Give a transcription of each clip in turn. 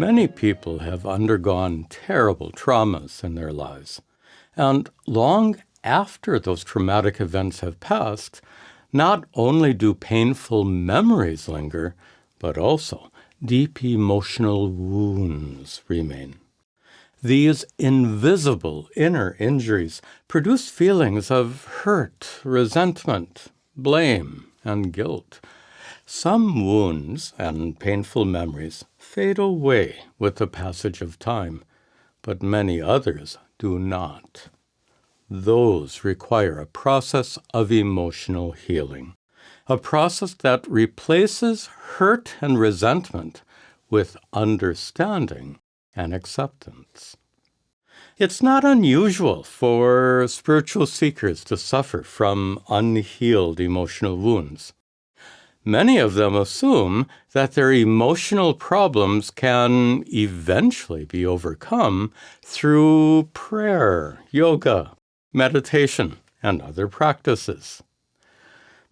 Many people have undergone terrible traumas in their lives, and long after those traumatic events have passed, not only do painful memories linger, but also deep emotional wounds remain. These invisible inner injuries produce feelings of hurt, resentment, blame, and guilt. Some wounds and painful memories fade away with the passage of time, but many others do not. Those require a process of emotional healing, a process that replaces hurt and resentment with understanding and acceptance. It's not unusual for spiritual seekers to suffer from unhealed emotional wounds. Many of them assume that their emotional problems can eventually be overcome through prayer, yoga, meditation, and other practices.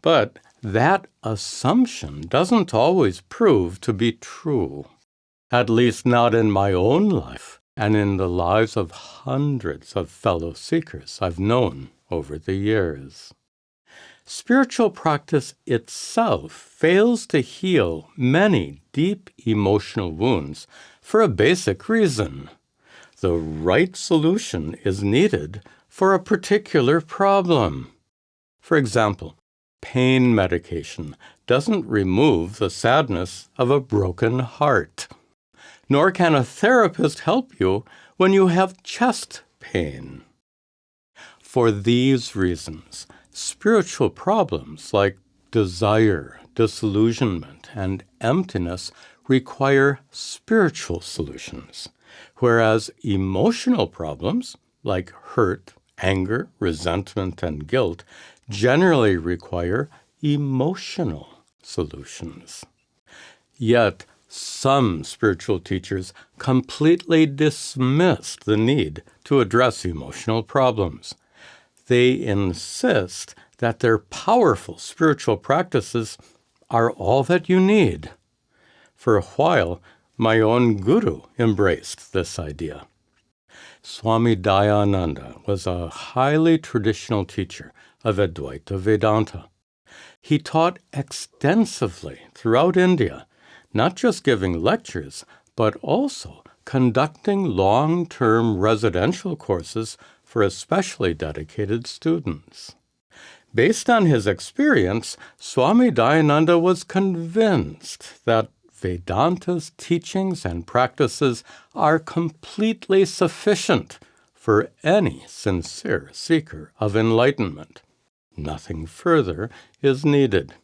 But that assumption doesn't always prove to be true, at least not in my own life and in the lives of hundreds of fellow seekers I've known over the years. Spiritual practice itself fails to heal many deep emotional wounds for a basic reason. The right solution is needed for a particular problem. For example, pain medication doesn't remove the sadness of a broken heart, nor can a therapist help you when you have chest pain. For these reasons, spiritual problems like desire, disillusionment, and emptiness require spiritual solutions, whereas emotional problems like hurt, anger, resentment, and guilt generally require emotional solutions. Yet, some spiritual teachers completely dismiss the need to address emotional problems. They insist that their powerful spiritual practices are all that you need. For a while, my own guru embraced this idea. Swami Tadatmananda was a highly traditional teacher of Advaita Vedanta. He taught extensively throughout India, not just giving lectures, but also conducting long-term residential courses for especially dedicated students. Based on his experience, Swami Tadatmananda was convinced that Vedanta's teachings and practices are completely sufficient for any sincere seeker of enlightenment. Nothing further is needed.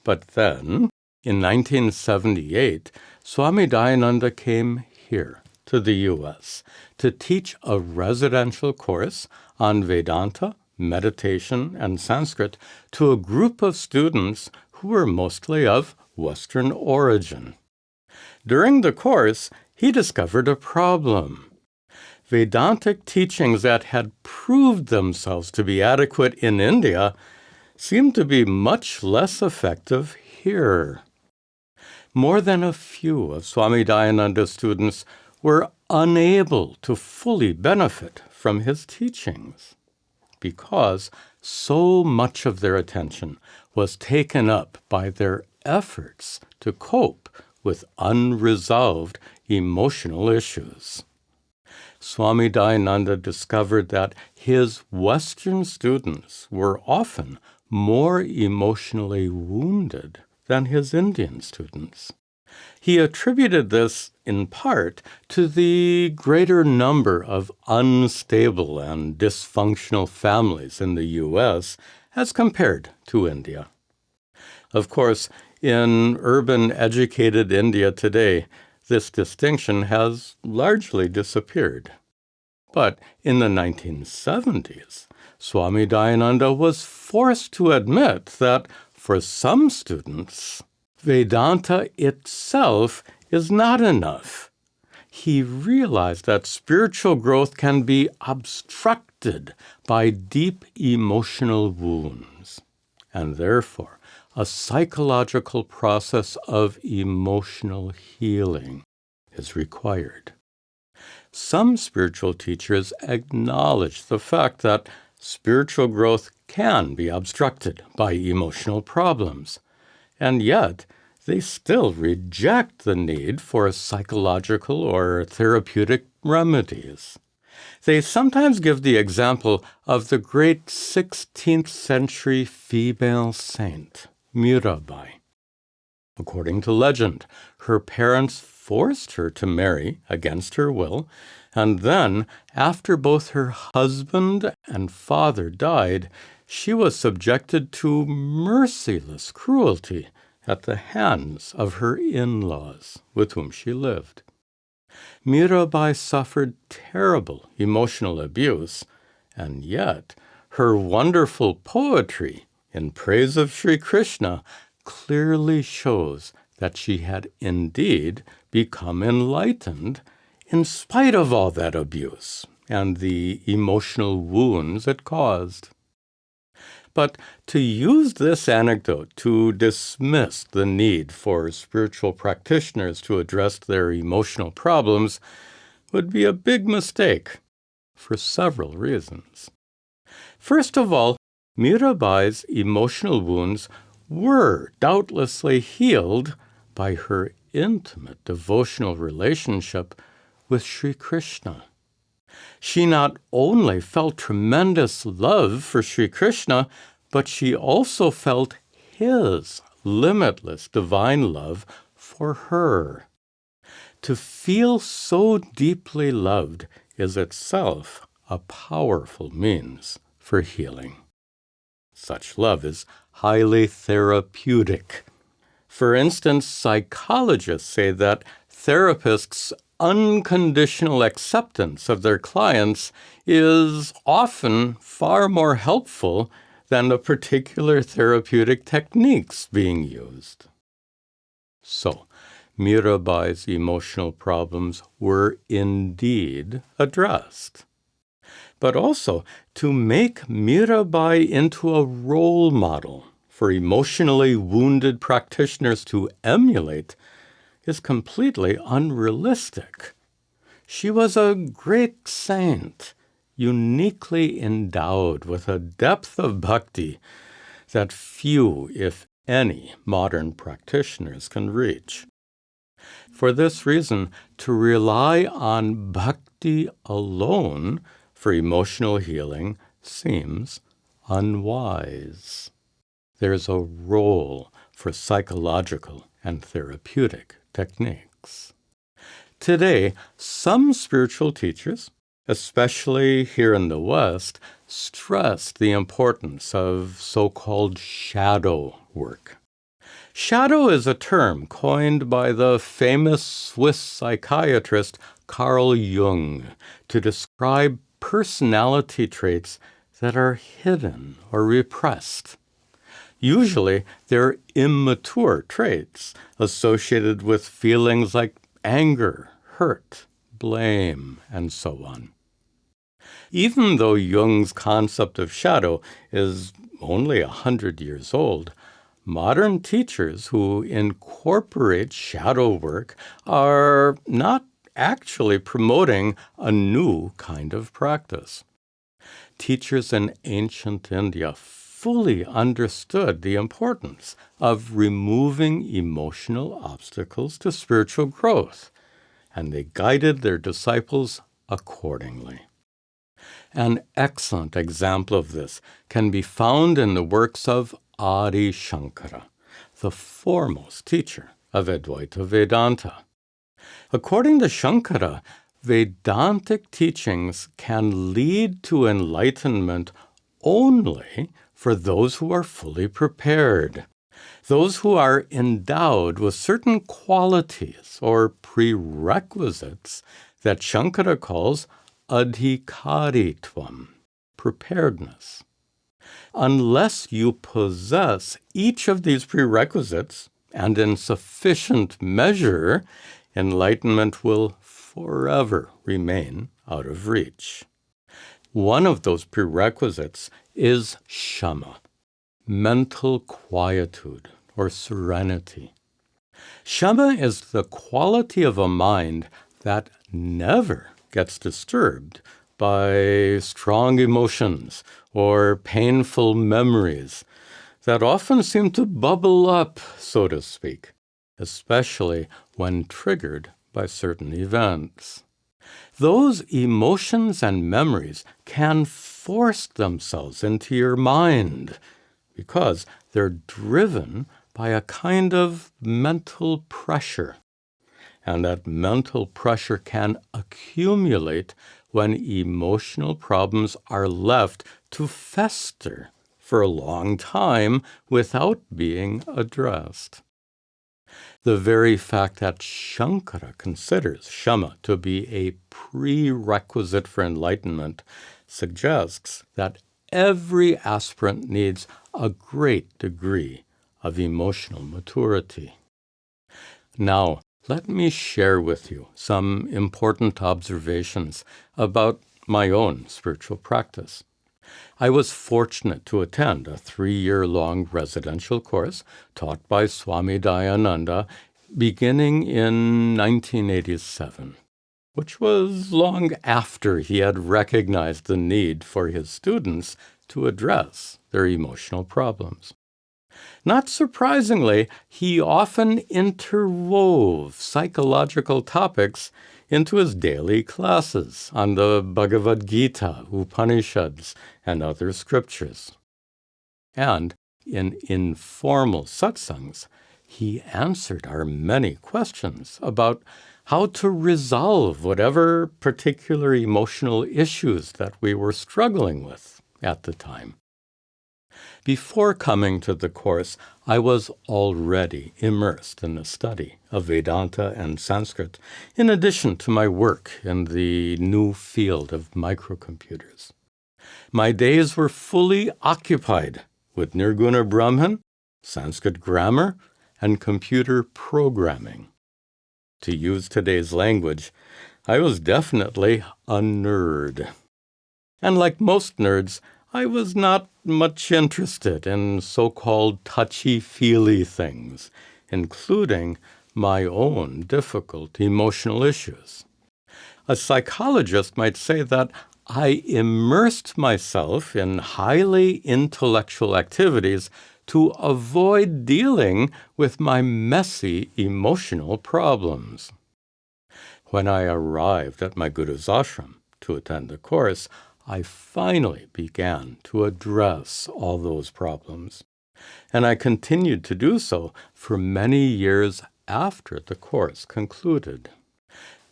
But then, in 1978, Swami Tadatmananda came here to the U.S. to teach a residential course on Vedanta, meditation, and Sanskrit to a group of students who were mostly of Western origin. During the course, he discovered a problem. Vedantic teachings that had proved themselves to be adequate in India seemed to be much less effective here. More than a few of Swami Tadatmananda's students were unable to fully benefit from his teachings because so much of their attention was taken up by their efforts to cope with unresolved emotional issues. Swami Tadatmananda discovered that his Western students were often more emotionally wounded than his Indian students. He attributed this, in part, to the greater number of unstable and dysfunctional families in the U.S. as compared to India. Of course, in urban educated India today, this distinction has largely disappeared. But in the 1970s, Swami Tadatmananda was forced to admit that for some students, Vedanta itself is not enough. He realized that spiritual growth can be obstructed by deep emotional wounds, and therefore a psychological process of emotional healing is required. Some spiritual teachers acknowledge the fact that spiritual growth can be obstructed by emotional problems, and yet they still reject the need for psychological or therapeutic remedies. They sometimes give the example of the great 16th century female saint, Mirabai. According to legend, her parents forced her to marry against her will, and then, after both her husband and father died, she was subjected to merciless cruelty at the hands of her in-laws with whom she lived. Mirabai suffered terrible emotional abuse, and yet her wonderful poetry in praise of Sri Krishna clearly shows that she had indeed become enlightened in spite of all that abuse and the emotional wounds it caused. But to use this anecdote to dismiss the need for spiritual practitioners to address their emotional problems would be a big mistake for several reasons. First of all, Mirabai's emotional wounds were doubtlessly healed by her intimate devotional relationship with Sri Krishna. She not only felt tremendous love for Sri Krishna, but she also felt his limitless divine love for her. To feel so deeply loved is itself a powerful means for healing. Such love is highly therapeutic. For instance, psychologists say that therapists' unconditional acceptance of their clients is often far more helpful than the particular therapeutic techniques being used. So, Mirabai's emotional problems were indeed addressed. But also, to make Mirabai into a role model for emotionally wounded practitioners to emulate is completely unrealistic. She was a great saint, uniquely endowed with a depth of bhakti that few, if any, modern practitioners can reach. For this reason, to rely on bhakti alone for emotional healing seems unwise. There's a role for psychological and therapeutic techniques. Today, some spiritual teachers, especially here in the West, stress the importance of so-called shadow work. Shadow is a term coined by the famous Swiss psychiatrist Carl Jung to describe personality traits that are hidden or repressed. Usually, they're immature traits associated with feelings like anger, hurt, blame, and so on. Even though Jung's concept of shadow is only 100 years old, modern teachers who incorporate shadow work are not actually promoting a new kind of practice. Teachers in ancient India fully understood the importance of removing emotional obstacles to spiritual growth, and they guided their disciples accordingly. An excellent example of this can be found in the works of Adi Shankara, the foremost teacher of Advaita Vedanta. According to Shankara, Vedantic teachings can lead to enlightenment only for those who are fully prepared, those who are endowed with certain qualities or prerequisites that Shankara calls adhikaritvam, preparedness. Unless you possess each of these prerequisites, and in sufficient measure, enlightenment will forever remain out of reach. One of those prerequisites is shama, mental quietude or serenity. Shama is the quality of a mind that never gets disturbed by strong emotions or painful memories that often seem to bubble up, so to speak, especially when triggered by certain events. Those emotions and memories can force themselves into your mind because they're driven by a kind of mental pressure. And that mental pressure can accumulate when emotional problems are left to fester for a long time without being addressed. The very fact that Shankara considers Shama to be a prerequisite for enlightenment suggests that every aspirant needs a great degree of emotional maturity. Now, let me share with you some important observations about my own spiritual practice. I was fortunate to attend a 3-year-long residential course taught by Swami Tadatmananda beginning in 1987, which was long after he had recognized the need for his students to address their emotional problems. Not surprisingly, he often interwove psychological topics into his daily classes on the Bhagavad Gita, Upanishads, and other scriptures. And in informal satsangs, he answered our many questions about how to resolve whatever particular emotional issues that we were struggling with at the time. Before coming to the course, I was already immersed in the study of Vedanta and Sanskrit, in addition to my work in the new field of microcomputers. My days were fully occupied with Nirguna Brahman, Sanskrit grammar, and computer programming. To use today's language, I was definitely a nerd. And like most nerds, I was not much interested in so-called touchy-feely things, including my own difficult emotional issues. A psychologist might say that I immersed myself in highly intellectual activities to avoid dealing with my messy emotional problems. When I arrived at my guru's ashram to attend the course, I finally began to address all those problems, and I continued to do so for many years after the course concluded.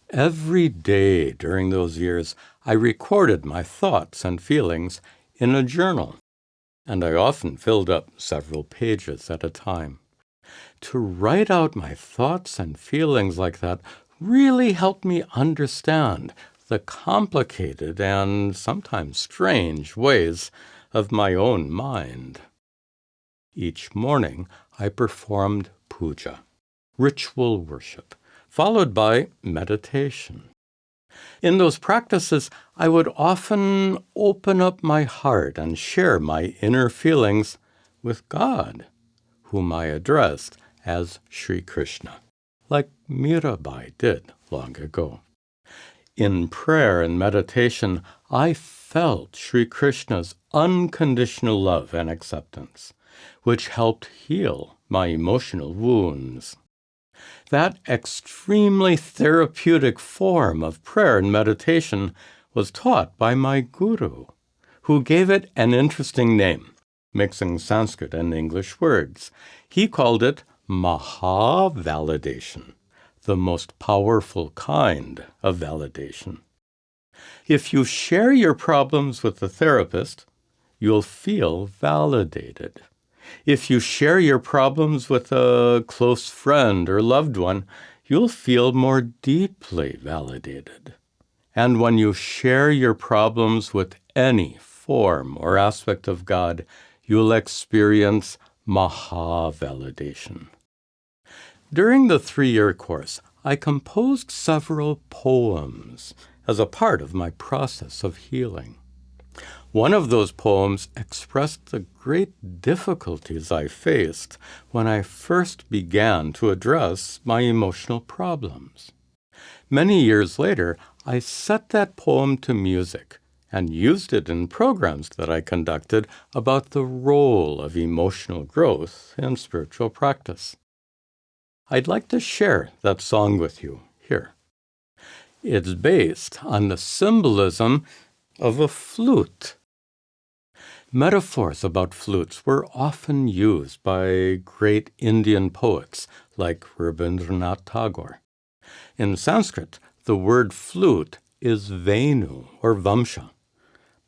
Every day during those years, I recorded my thoughts and feelings in a journal, and I often filled up several pages at a time. To write out my thoughts and feelings like that really helped me understand the complicated and sometimes strange ways of my own mind. Each morning, I performed puja, ritual worship, followed by meditation. In those practices, I would often open up my heart and share my inner feelings with God, whom I addressed as Sri Krishna, like Mirabai did long ago. In prayer and meditation, I felt Sri Krishna's unconditional love and acceptance, which helped heal my emotional wounds. That extremely therapeutic form of prayer and meditation was taught by my guru, who gave it an interesting name, mixing Sanskrit and English words. He called it Maha-validation, the most powerful kind of validation. If you share your problems with the therapist, you'll feel validated. If you share your problems with a close friend or loved one, you'll feel more deeply validated. And when you share your problems with any form or aspect of God, you'll experience Maha-validation. During the 3-year course, I composed several poems as a part of my process of healing. One of those poems expressed the great difficulties I faced when I first began to address my emotional problems. Many years later, I set that poem to music and used it in programs that I conducted about the role of emotional growth in spiritual practice. I'd like to share that song with you here. It's based on the symbolism of a flute. Metaphors about flutes were often used by great Indian poets like Rabindranath Tagore. In Sanskrit, the word flute is Venu or Vamsha.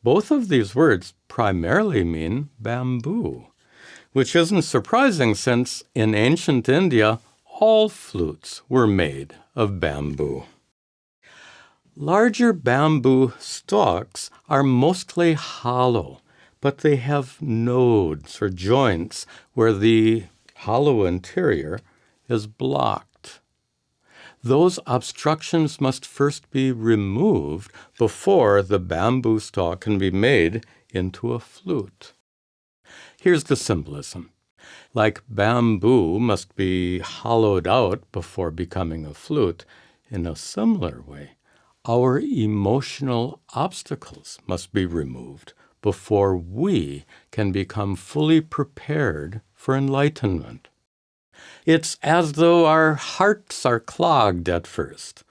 Both of these words primarily mean bamboo, which isn't surprising since in ancient India, all flutes were made of bamboo. Larger bamboo stalks are mostly hollow, but they have nodes or joints where the hollow interior is blocked. Those obstructions must first be removed before the bamboo stalk can be made into a flute. Here's the symbolism. Like bamboo must be hollowed out before becoming a flute, in a similar way, our emotional obstacles must be removed before we can become fully prepared for enlightenment. It's as though our hearts are clogged at first.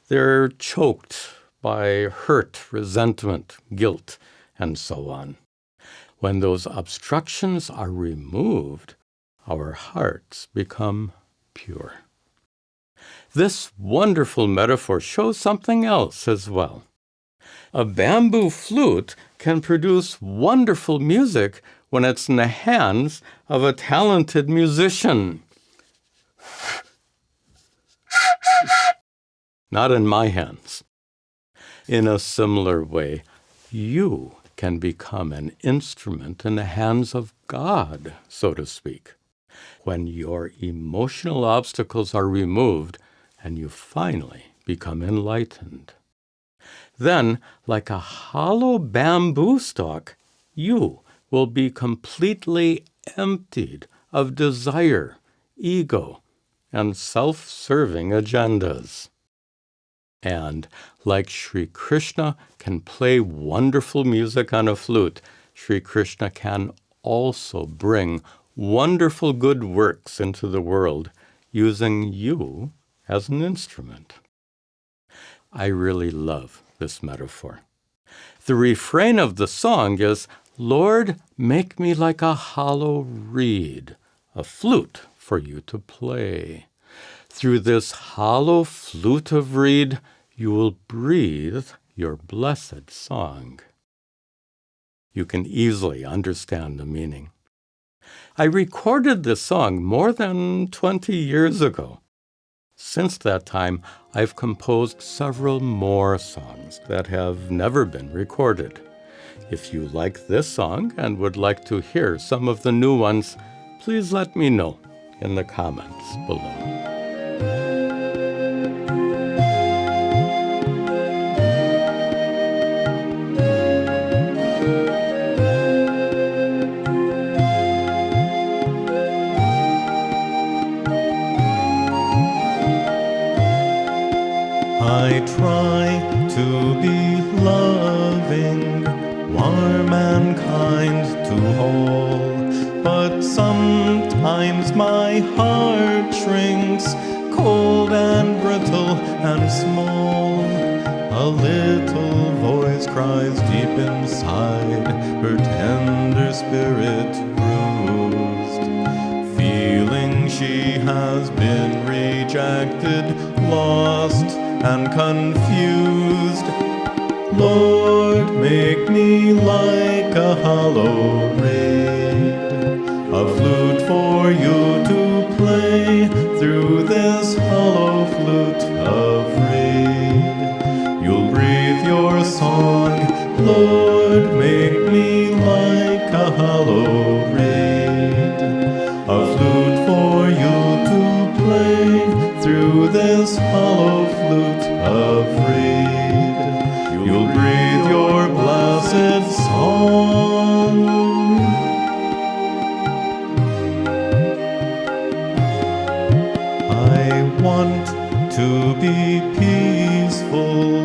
They're choked by hurt, resentment, guilt, and so on. When those obstructions are removed, our hearts become pure. This wonderful metaphor shows something else as well. A bamboo flute can produce wonderful music when it's in the hands of a talented musician. Not in my hands. In a similar way, you can become an instrument in the hands of God, so to speak, when your emotional obstacles are removed and you finally become enlightened. Then, like a hollow bamboo stalk, you will be completely emptied of desire, ego, and self-serving agendas. And like Sri Krishna can play wonderful music on a flute, Sri Krishna can also bring wonderful good works into the world using you as an instrument. I really love this metaphor. The refrain of the song is, "Lord, make me like a hollow reed, a flute for you to play. Through this hollow flute of reed, you will breathe your blessed song." You can easily understand the meaning. I recorded this song more than 20 years ago. Since that time, I've composed several more songs that have never been recorded. If you like this song and would like to hear some of the new ones, please let me know in the comments below. I try to be loving, warm and kind to all, but sometimes my heart shrinks, cold and brittle and small. A little voice cries deep inside, her tender spirit bruised, feeling she has been rejected, lost, and confused. Lord, make me like a hollow reed, a flute for you to play through this hollow flute of reed. You'll breathe your song, Lord, make me like a hollow reed, a flute for you to play through this hollow flute of reed. You'll breathe your blessed song. want to be peaceful,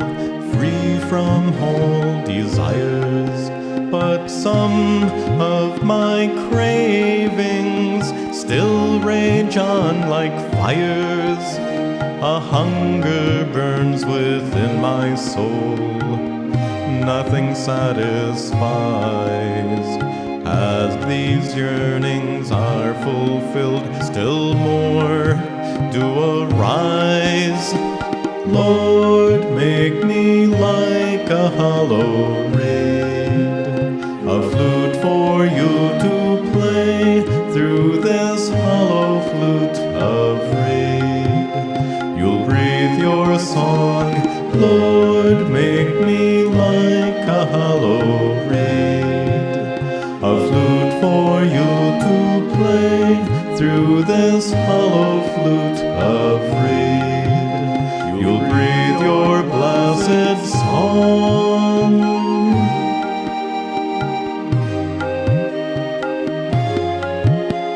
free from all desires, but some of my cravings still rage on like fires. A hunger burns within my soul, nothing satisfies. As these yearnings are fulfilled, still more do arise. Lord, make me like a hollow reed, a flute for you to play through this hollow flute of reed. You'll breathe your song, Lord, make me like a hollow reed, a flute for you to play through this hollow flute of reed. You'll breathe your blessed song.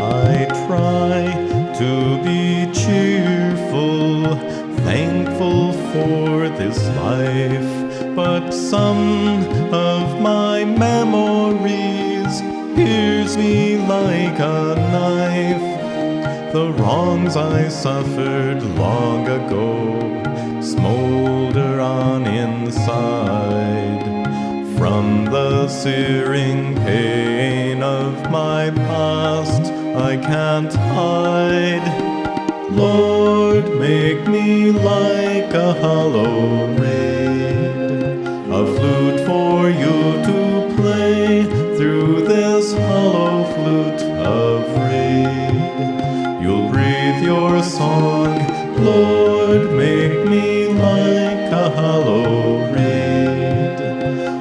I try to be cheerful, thankful for this life, but some of my memories pierce me like a knife. The wrongs I suffered long ago smolder on inside. From the searing pain of my past I can't hide. Lord, make me like a hollow reed, a flute for you to play through this hollow flute of reed. You'll breathe your song, Lord, make me like a hollow reed,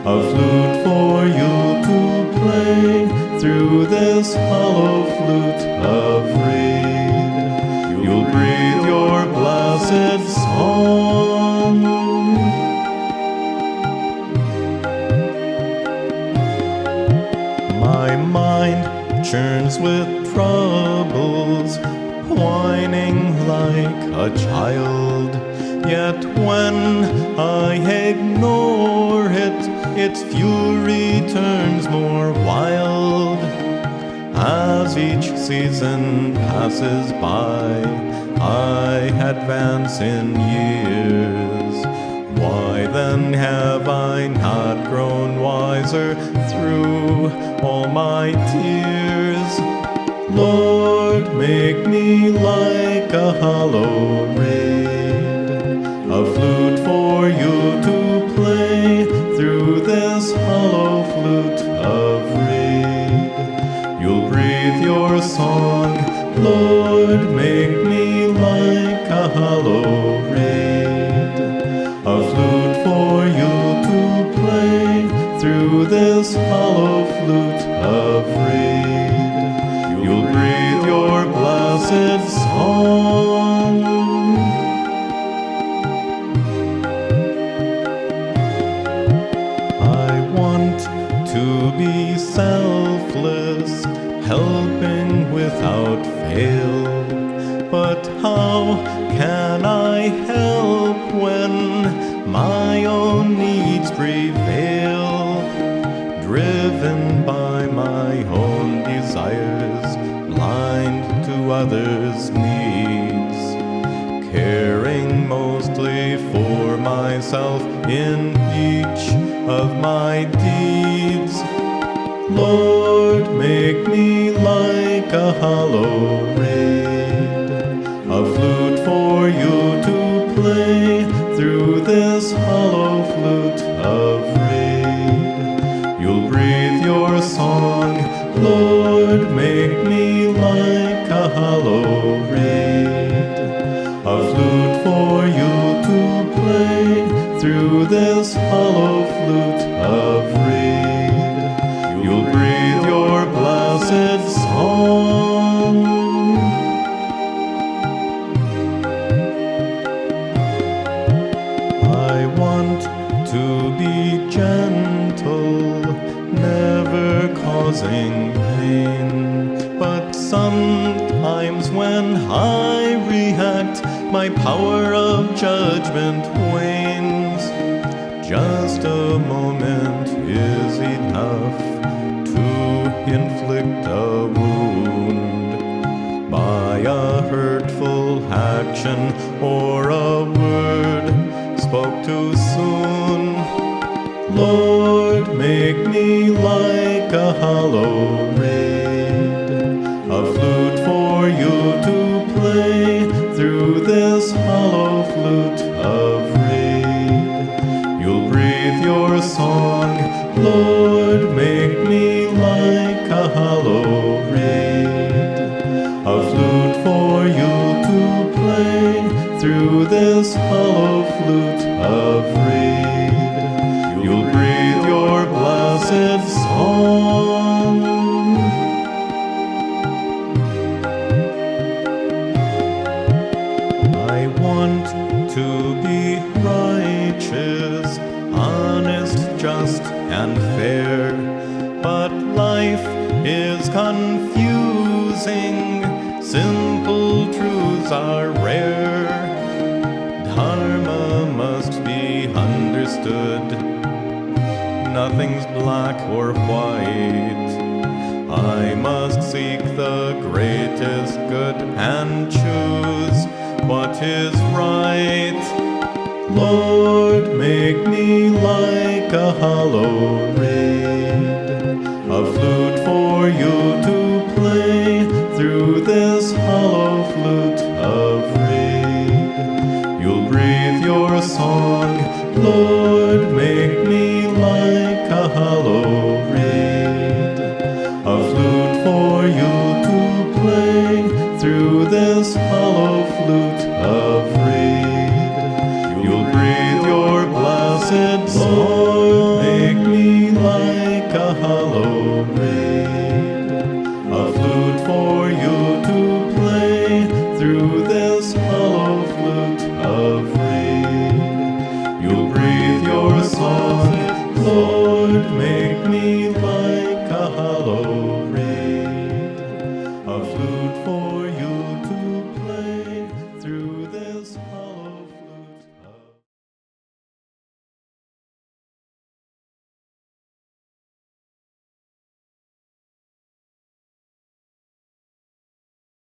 a flute for you to play through this hollow flute of reed. You'll breathe your blessed song. My mind churns with troubles, whining like a child. Yet when I ignore it, its fury turns more wild. As each season passes by, I advance in years. Why then have I not grown wiser through all my tears? Lord, make me like a hollow reed, a flute for you to play through this hollow flute of reed. You'll breathe your song, Lord, make me like a hollow reed, a flute for you to play through this hollow flute of reed. You'll breathe your blessed song. I want to be selfless, helping without fail. But how can I help when my own needs prevail? Driven by my own desires, blind to others' needs, caring mostly for myself in each of my deeds. Lord, make me like a hollow reed, a flute for you to play through this hollow flute of reed. You'll breathe your song, Lord, make me like a hollow reed, a flute for you to play through this hollow flute of reed. You'll breathe your blessed song. I want to be gentle, never causing pain, but sometimes when I react, my power of judgment wanes. Just a moment is enough to inflict a wound by a hurtful action or a word spoke too soon. Lord, make me like a hollow reed, a flute for you to play through this hollow flute of reed. You'll breathe your song, Lord, make me like a hollow reed, a flute for you to play through this hollow flute of reed. You'll breathe your blessed song. I want to be righteous, honest, just, and fair, but life is confusing, simple truths are rare. Dharma must be understood, nothing's black or white. I must seek the greatest good and choose what is right. Lord, make me like a hollow reed, a flute for you to play through this hollow flute of reed. You'll breathe your song, Lord, make me like a hollow reed, a flute for you to play through this hollow flute of reed. You'll breathe your blessed song.